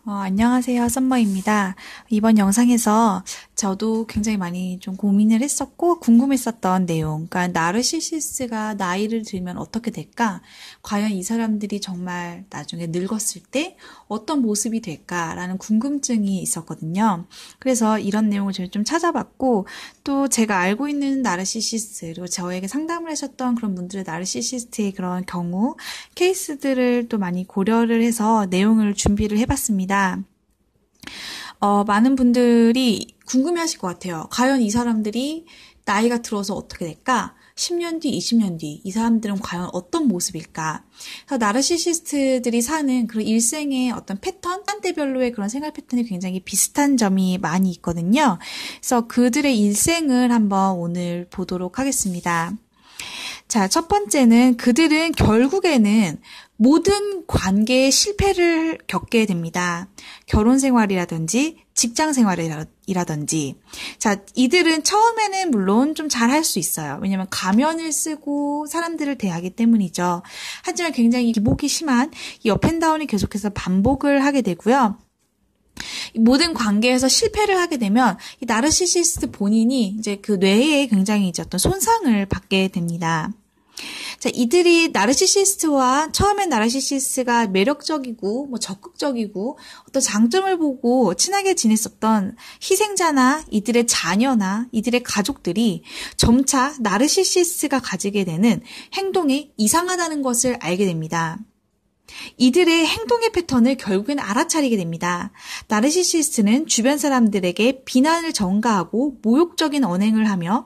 안녕하세요. 썸머입니다. 이번 영상에서 저도 굉장히 많이 좀 고민을 했었고 궁금했었던 내용, 그러니까 나르시시스가 나이를 들면 어떻게 될까? 과연 이 사람들이 정말 나중에 늙었을 때 어떤 모습이 될까라는 궁금증이 있었거든요. 그래서 이런 내용을 좀 찾아봤고, 또 제가 알고 있는 나르시시스트, 그리고 저에게 상담을 하셨던 그런 분들의 나르시시스트의 그런 경우, 케이스들을 또 많이 고려를 해서 내용을 준비를 해봤습니다. 많은 분들이 궁금해하실 것 같아요. 과연 이 사람들이 나이가 들어서 어떻게 될까? 10년 뒤, 20년 뒤, 이 사람들은 과연 어떤 모습일까? 그래서 나르시시스트들이 사는 그런 일생의 어떤 패턴, 시간대별로의 그런 생활 패턴이 굉장히 비슷한 점이 많이 있거든요. 그래서 그들의 일생을 한번 오늘 보도록 하겠습니다. 자, 첫 번째는 그들은 결국에는 모든 관계에 실패를 겪게 됩니다. 결혼 생활이라든지 직장 생활이라든지. 자, 이들은 처음에는 물론 좀 잘할 수 있어요. 왜냐면 가면을 쓰고 사람들을 대하기 때문이죠. 하지만 굉장히 기복이 심한 이 업앤다운이 계속해서 반복을 하게 되고요. 모든 관계에서 실패를 하게 되면 이 나르시시스트 본인이 이제 그 뇌에 굉장히 이제 어떤 손상을 받게 됩니다. 자, 이들이 나르시시스트와 처음엔 나르시시스트가 매력적이고 적극적이고 어떤 장점을 보고 친하게 지냈었던 희생자나 이들의 자녀나 이들의 가족들이 점차 나르시시스트가 가지게 되는 행동이 이상하다는 것을 알게 됩니다. 이들의 행동의 패턴을 결국엔 알아차리게 됩니다. 나르시시스트는 주변 사람들에게 비난을 전가하고 모욕적인 언행을 하며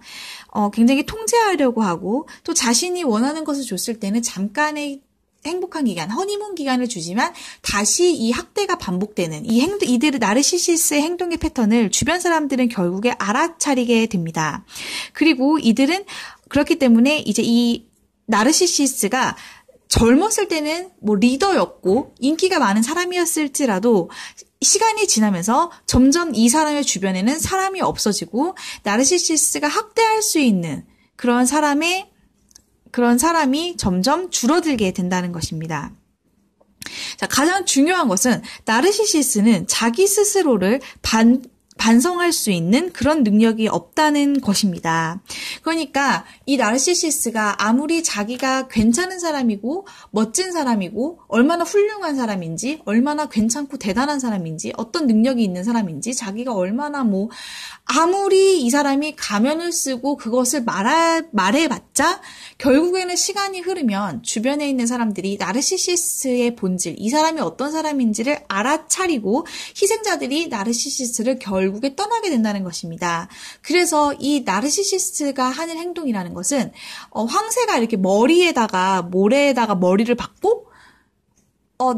굉장히 통제하려고 하고, 또 자신이 원하는 것을 줬을 때는 잠깐의 행복한 기간, 허니문 기간을 주지만 다시 이 학대가 반복되는 이들의 나르시시스의 행동의 패턴을 주변 사람들은 결국에 알아차리게 됩니다. 그리고 이들은 그렇기 때문에 이제 이 나르시시스가 젊었을 때는 리더였고 인기가 많은 사람이었을지라도 시간이 지나면서 점점 이 사람의 주변에는 사람이 없어지고 나르시시스가 학대할 수 있는 그런 사람이 점점 줄어들게 된다는 것입니다. 자, 가장 중요한 것은 나르시시스는 자기 스스로를 반성할 수 있는 그런 능력이 없다는 것입니다. 그러니까 이 나르시시스가 아무리 자기가 괜찮은 사람이고 멋진 사람이고 얼마나 훌륭한 사람인지, 얼마나 괜찮고 대단한 사람인지, 어떤 능력이 있는 사람인지, 자기가 얼마나 아무리 이 사람이 가면을 쓰고 그것을 말해봤자 결국에는 시간이 흐르면 주변에 있는 사람들이 나르시시스의 본질, 이 사람이 어떤 사람인지를 알아차리고 희생자들이 나르시시스를 결국에 떠나게 된다는 것입니다. 그래서 이 나르시시스가 하는 행동이라는 것은 황새가 이렇게 모래에다가 머리를 박고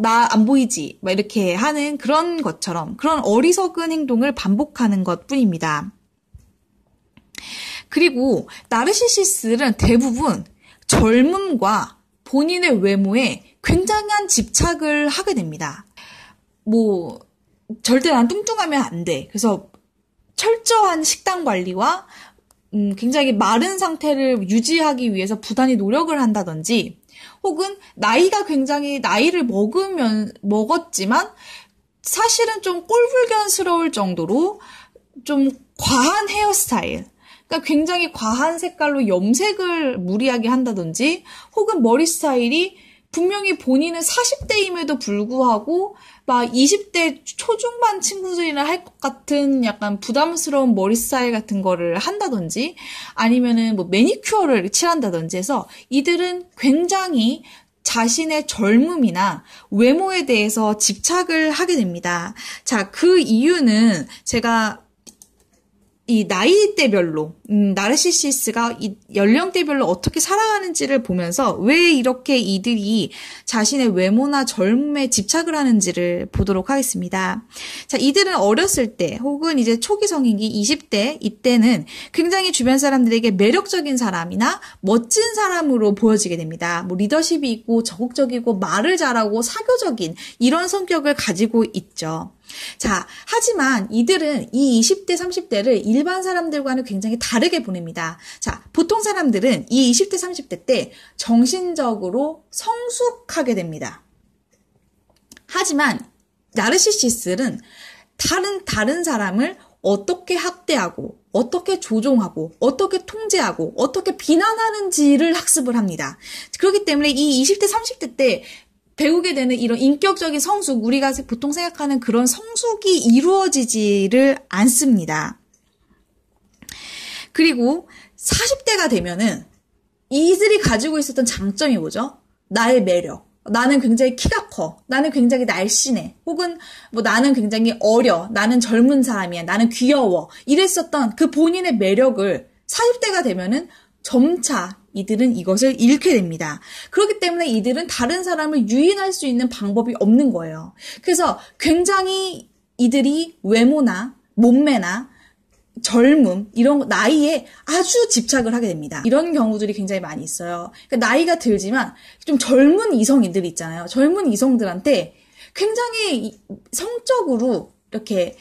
나 안 보이지? 이렇게 하는 그런 것처럼 그런 어리석은 행동을 반복하는 것 뿐입니다. 그리고 나르시시스는 대부분 젊음과 본인의 외모에 굉장한 집착을 하게 됩니다. 절대 난 뚱뚱하면 안 돼. 그래서 철저한 식단 관리와 굉장히 마른 상태를 유지하기 위해서 부단히 노력을 한다든지, 혹은 나이를 먹었지만 사실은 좀 꼴불견스러울 정도로 좀 과한 헤어스타일, 그러니까 굉장히 과한 색깔로 염색을 무리하게 한다든지, 혹은 머리 스타일이 분명히 본인은 40대임에도 불구하고 20대 초중반 친구들이나 할 것 같은 약간 부담스러운 머리 스타일 같은 거를 한다든지, 아니면은 매니큐어를 칠한다든지 해서 이들은 굉장히 자신의 젊음이나 외모에 대해서 집착을 하게 됩니다. 자, 그 이유는 제가 이 나이대별로 나르시시스가 이 연령대별로 어떻게 살아가는지를 보면서 왜 이렇게 이들이 자신의 외모나 젊음에 집착을 하는지를 보도록 하겠습니다. 자, 이들은 어렸을 때 혹은 이제 초기 성인기 20대 이때는 굉장히 주변 사람들에게 매력적인 사람이나 멋진 사람으로 보여지게 됩니다. 리더십이 있고 적극적이고 말을 잘하고 사교적인 이런 성격을 가지고 있죠. 자, 하지만 이들은 이 20대, 30대를 일반 사람들과는 굉장히 다르게 보냅니다. 자, 보통 사람들은 이 20대, 30대 때 정신적으로 성숙하게 됩니다. 하지만 나르시시스는 다른 사람을 어떻게 학대하고, 어떻게 조종하고, 어떻게 통제하고, 어떻게 비난하는지를 학습을 합니다. 그렇기 때문에 이 20대, 30대 때 배우게 되는 이런 인격적인 성숙, 우리가 보통 생각하는 그런 성숙이 이루어지지를 않습니다. 그리고 40대가 되면은 이들이 가지고 있었던 장점이 뭐죠? 나의 매력. 나는 굉장히 키가 커. 나는 굉장히 날씬해. 혹은 뭐 나는 굉장히 어려. 나는 젊은 사람이야. 나는 귀여워. 이랬었던 그 본인의 매력을 40대가 되면은 점차 이들은 이것을 잃게 됩니다. 그렇기 때문에 이들은 다른 사람을 유인할 수 있는 방법이 없는 거예요. 그래서 굉장히 이들이 외모나 몸매나 젊음, 이런 나이에 아주 집착을 하게 됩니다. 이런 경우들이 굉장히 많이 있어요. 그러니까 나이가 들지만 좀 젊은 이성인들이 있잖아요. 젊은 이성들한테 굉장히 성적으로 이렇게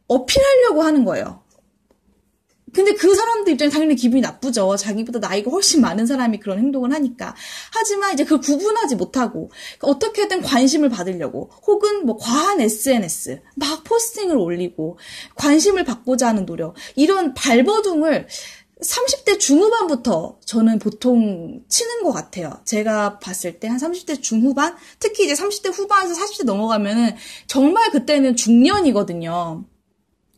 어필하려고 하는 거예요. 근데 그 사람들 입장에 당연히 기분이 나쁘죠. 자기보다 나이가 훨씬 많은 사람이 그런 행동을 하니까. 하지만 이제 그걸 구분하지 못하고 어떻게든 관심을 받으려고 혹은 뭐 과한 SNS 막 포스팅을 올리고 관심을 받고자 하는 노력, 이런 발버둥을 30대 중후반부터 저는 보통 치는 것 같아요. 제가 봤을 때 한 30대 중후반, 특히 이제 30대 후반에서 40대 넘어가면은 정말 그때는 중년이거든요.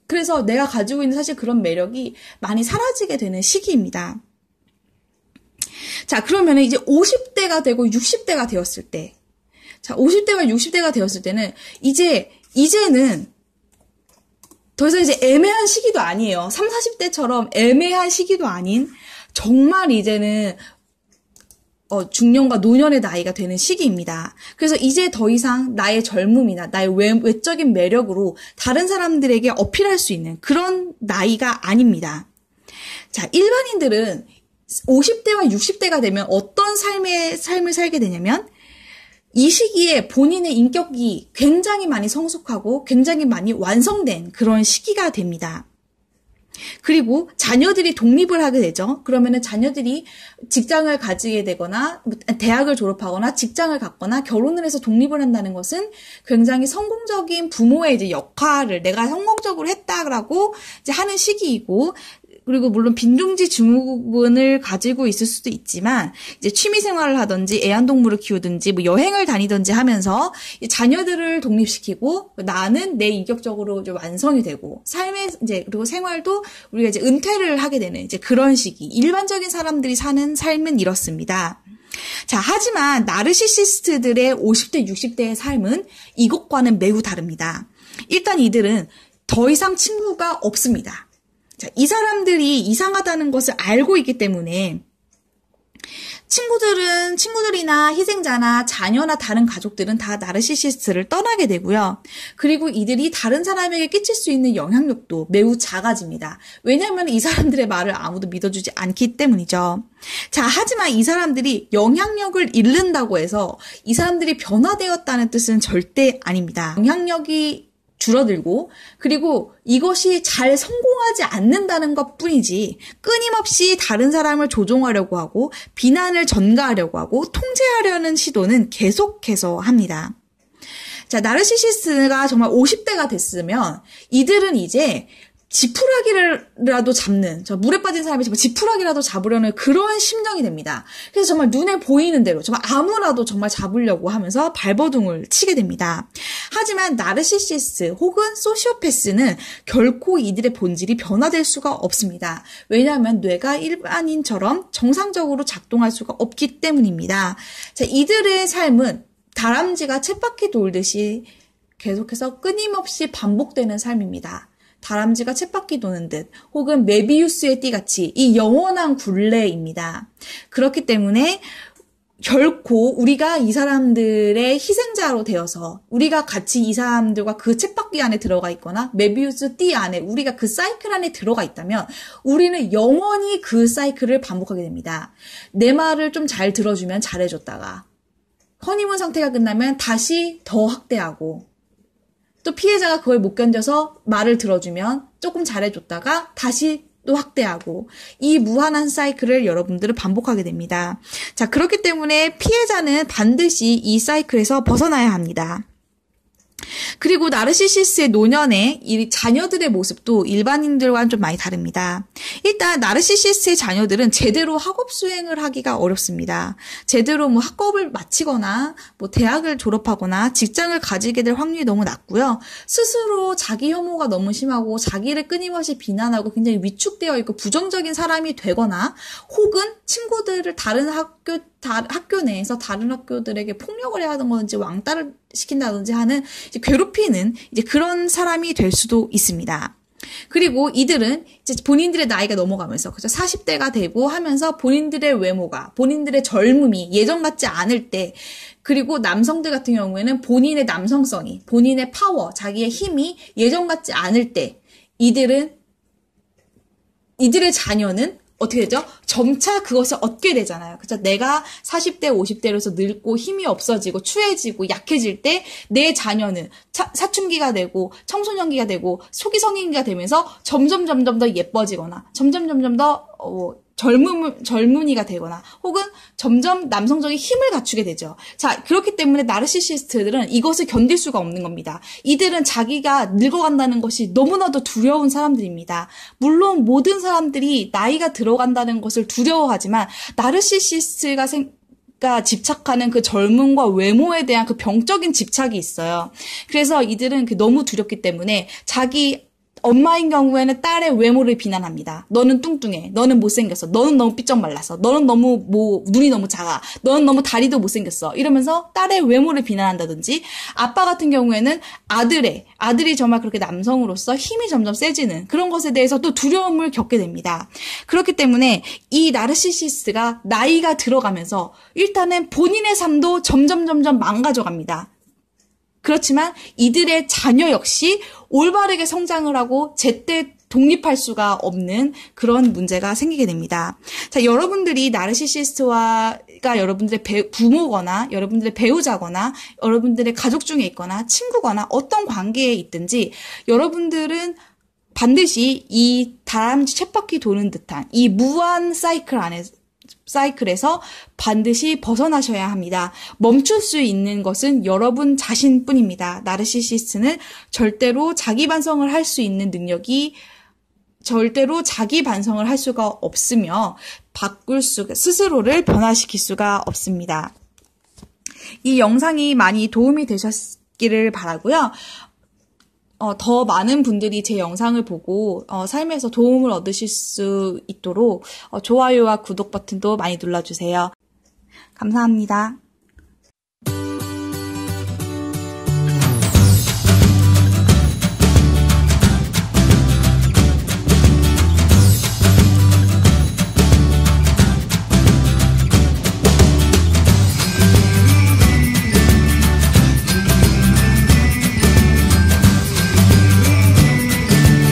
그래서 내가 가지고 있는 사실 그런 매력이 많이 사라지게 되는 시기입니다. 자, 그러면 이제 50대가 되고 60대가 되었을 때, 자, 50대가 60대가 되었을 때는 이제는 더 이상 이제 애매한 시기도 아니에요. 30, 40대처럼 애매한 시기도 아닌 정말 이제는 중년과 노년의 나이가 되는 시기입니다. 그래서 이제 더 이상 나의 젊음이나 나의 외적인 매력으로 다른 사람들에게 어필할 수 있는 그런 나이가 아닙니다. 자, 일반인들은 50대와 60대가 되면 어떤 삶을 살게 되냐면 이 시기에 본인의 인격이 굉장히 많이 성숙하고 굉장히 많이 완성된 그런 시기가 됩니다. 그리고 자녀들이 독립을 하게 되죠. 그러면은 자녀들이 직장을 가지게 되거나 대학을 졸업하거나 직장을 갖거나 결혼을 해서 독립을 한다는 것은 굉장히 성공적인 부모의 이제 역할을 내가 성공적으로 했다라고 이제 하는 시기이고, 그리고 물론 빈둥지 증후군을 가지고 있을 수도 있지만 이제 취미 생활을 하든지 애완동물을 키우든지 뭐 여행을 다니든지 하면서 자녀들을 독립시키고 나는 내 인격적으로 좀 완성이 되고 삶의 이제 그리고 생활도 우리가 이제 은퇴를 하게 되는 이제 그런 시기. 일반적인 사람들이 사는 삶은 이렇습니다. 자, 하지만 나르시시스트들의 50대, 60대의 삶은 이것과는 매우 다릅니다. 일단 이들은 더 이상 친구가 없습니다. 자, 이 사람들이 이상하다는 것을 알고 있기 때문에 친구들이나 희생자나 자녀나 다른 가족들은 다 나르시시스트를 떠나게 되고요. 그리고 이들이 다른 사람에게 끼칠 수 있는 영향력도 매우 작아집니다. 왜냐하면 이 사람들의 말을 아무도 믿어주지 않기 때문이죠. 자, 하지만 이 사람들이 영향력을 잃는다고 해서 이 사람들이 변화되었다는 뜻은 절대 아닙니다. 영향력이 줄어들고, 그리고 이것이 잘 성공하지 않는다는 것 뿐이지 끊임없이 다른 사람을 조종하려고 하고 비난을 전가하려고 하고 통제하려는 시도는 계속해서 합니다. 자, 나르시시스트가 정말 50대가 됐으면 이들은 이제 지푸라기라도 잡는, 물에 빠진 사람이 정말 지푸라기라도 잡으려는 그런 심정이 됩니다. 그래서 정말 눈에 보이는 대로 정말 아무나도 정말 잡으려고 하면서 발버둥을 치게 됩니다. 하지만 나르시시스트 혹은 소시오패스는 결코 이들의 본질이 변화될 수가 없습니다. 왜냐하면 뇌가 일반인처럼 정상적으로 작동할 수가 없기 때문입니다. 자, 이들의 삶은 다람쥐가 쳇바퀴 돌듯이 계속해서 끊임없이 반복되는 삶입니다. 다람쥐가 쳇바퀴 도는 듯 혹은 메비우스의 띠같이 이 영원한 굴레입니다. 그렇기 때문에 결코 우리가 이 사람들의 희생자로 되어서 우리가 같이 이 사람들과 그 쳇바퀴 안에 들어가 있거나 메비우스 띠 안에 우리가 그 사이클 안에 들어가 있다면 우리는 영원히 그 사이클을 반복하게 됩니다. 내 말을 좀 잘 들어주면 잘해줬다가 허니문 상태가 끝나면 다시 더 학대하고, 또 피해자가 그걸 못 견뎌서 말을 들어주면 조금 잘해줬다가 다시 또 학대하고, 이 무한한 사이클을 여러분들은 반복하게 됩니다. 자, 그렇기 때문에 피해자는 반드시 이 사이클에서 벗어나야 합니다. 그리고 나르시시스의 노년의 이 자녀들의 모습도 일반인들과는 좀 많이 다릅니다. 일단 나르시시스의 자녀들은 제대로 학업 수행을 하기가 어렵습니다. 제대로 뭐 학업을 마치거나 뭐 대학을 졸업하거나 직장을 가지게 될 확률이 너무 낮고요. 스스로 자기 혐오가 너무 심하고 자기를 끊임없이 비난하고 굉장히 위축되어 있고 부정적인 사람이 되거나 혹은 친구들을 다른 학교 내에서 다른 학교들에게 폭력을 해야 하는 건지 왕따를 시킨다든지 하는 이제 괴롭히는 이제 그런 사람이 될 수도 있습니다. 그리고 이들은 이제 본인들의 나이가 넘어가면서 그죠? 40대가 되고 하면서 본인들의 외모가 본인들의 젊음이 예전 같지 않을 때 그리고 남성들 같은 경우에는 본인의 남성성이 본인의 파워, 자기의 힘이 예전 같지 않을 때 이들의 자녀는 어떻게 되죠? 점차 그것을 얻게 되잖아요. 그죠? 내가 40대, 50대로서 늙고 힘이 없어지고 추해지고 약해질 때 내 자녀는 사춘기가 되고 청소년기가 되고 초기 성인기가 되면서 점점 더 예뻐지거나 점점 더 젊은이가 되거나 혹은 점점 남성적인 힘을 갖추게 되죠. 자, 그렇기 때문에 나르시시스트들은 이것을 견딜 수가 없는 겁니다. 이들은 자기가 늙어간다는 것이 너무나도 두려운 사람들입니다. 물론 모든 사람들이 나이가 들어간다는 것을 두려워하지만 나르시시스트가 집착하는 그 젊음과 외모에 대한 그 병적인 집착이 있어요. 그래서 이들은 너무 두렵기 때문에 자기 엄마인 경우에는 딸의 외모를 비난합니다. 너는 뚱뚱해. 너는 못생겼어. 너는 너무 삐쩍 말랐어. 너는 너무 눈이 너무 작아. 너는 너무 다리도 못생겼어. 이러면서 딸의 외모를 비난한다든지 아빠 같은 경우에는 아들이 정말 그렇게 남성으로서 힘이 점점 세지는 그런 것에 대해서 또 두려움을 겪게 됩니다. 그렇기 때문에 이 나르시시스가 나이가 들어가면서 일단은 본인의 삶도 점점 망가져갑니다. 그렇지만 이들의 자녀 역시 올바르게 성장을 하고 제때 독립할 수가 없는 그런 문제가 생기게 됩니다. 자, 여러분들이 나르시시스트가 여러분들의 부모거나 여러분들의 배우자거나 여러분들의 가족 중에 있거나 친구거나 어떤 관계에 있든지 여러분들은 반드시 이 다람쥐 쳇바퀴 도는 듯한 이 무한 사이클에서 반드시 벗어나셔야 합니다. 멈출 수 있는 것은 여러분 자신뿐입니다. 나르시시스트는 절대로 자기 반성을 할 수 있는 능력이 절대로 자기 반성을 할 수가 없으며 스스로를 변화시킬 수가 없습니다. 이 영상이 많이 도움이 되셨기를 바라고요. 더 많은 분들이 제 영상을 보고 삶에서 도움을 얻으실 수 있도록 좋아요와 구독 버튼도 많이 눌러주세요. 감사합니다.